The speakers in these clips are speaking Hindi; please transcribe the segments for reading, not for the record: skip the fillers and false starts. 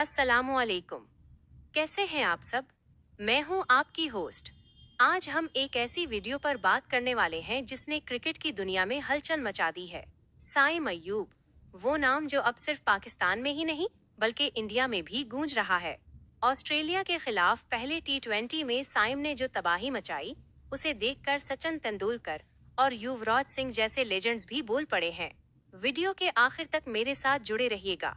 अस्सलामुअलैकुम। कैसे हैं आप सब? मैं हूं आपकी होस्ट। आज हम एक ऐसी वीडियो पर बात करने वाले हैं जिसने क्रिकेट की दुनिया में हलचल मचा दी है। साइम अय्यूब, वो नाम जो अब सिर्फ पाकिस्तान में ही नहीं बल्कि इंडिया में भी गूंज रहा है। ऑस्ट्रेलिया के खिलाफ पहले टी20 में साइम ने जो तबाही मचाई, उसे देखकर सचिन तेंदुलकर और युवराज सिंह जैसे लेजेंड्स भी बोल पड़े हैं। वीडियो के आखिर तक मेरे साथ जुड़े रहिएगा,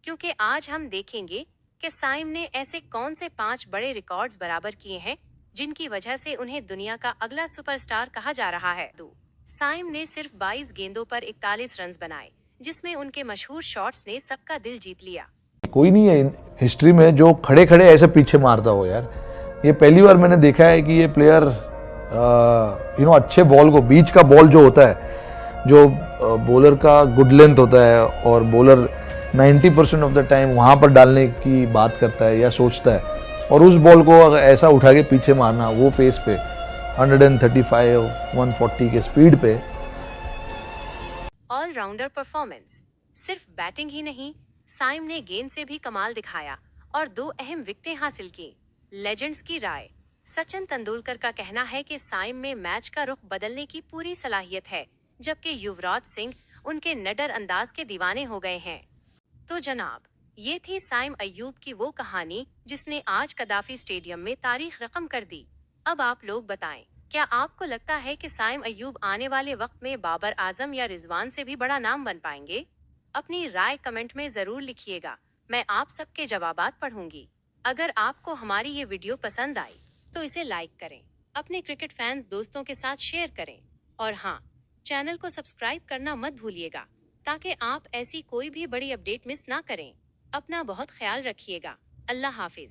क्योंकि आज हम देखेंगे कि साइम ने ऐसे कौन से 5 बड़े रिकॉर्ड्स बराबर किए हैं जिनकी वजह से उन्हें दुनिया का अगला सुपरस्टार कहा जा रहा है। साइम ने सिर्फ 22 गेंदों पर 41 रन बनाए, जिसमें उनके मशहूर शॉट्स ने सबका दिल जीत लिया। कोई नहीं है हिस्ट्री में जो खड़े खड़े ऐसे पीछे मारता हो यार। ये पहली बार मैंने देखा है कि ये प्लेयर अच्छे बॉल को, बीच का बॉल जो होता है, जो बॉलर का गुड लेंथ होता है और बॉलर 90% ऑफ द टाइम वहाँ पर डालने की बात करता है या सोचता है, और उस बॉल को अगर ऐसा उठा के पीछे मारना वो पेस पे 135 140 के स्पीड पे। Allrounder performance. सिर्फ बैटिंग ही नहीं, साइम ने गेंद से भी कमाल दिखाया और 2 अहम विकेटें हासिल की। लेजेंड्स की राय। सचिन तेंदुलकर का कहना है कि साइम में मैच का रुख बदलने की पूरी सलाहियत है, जबकि युवराज सिंह उनके निडर अंदाज के दीवाने हो गए हैं। तो जनाब, ये थी साइम अय्यूब की वो कहानी जिसने आज कदाफी स्टेडियम में तारीख रकम कर दी। अब आप लोग बताएं, क्या आपको लगता है कि साइम अय्यूब आने वाले वक्त में बाबर आजम या रिजवान से भी बड़ा नाम बन पाएंगे? अपनी राय कमेंट में जरूर लिखिएगा, मैं आप सबके जवाबात पढ़ूंगी। अगर आपको हमारी ये वीडियो पसंद आई तो इसे लाइक करें, अपने क्रिकेट फैंस दोस्तों के साथ शेयर करें, और हाँ, चैनल को सब्सक्राइब करना मत भूलिएगा ताकि आप ऐसी कोई भी बड़ी अपडेट मिस ना करें। अपना बहुत ख्याल रखिएगा। अल्लाह हाफिज।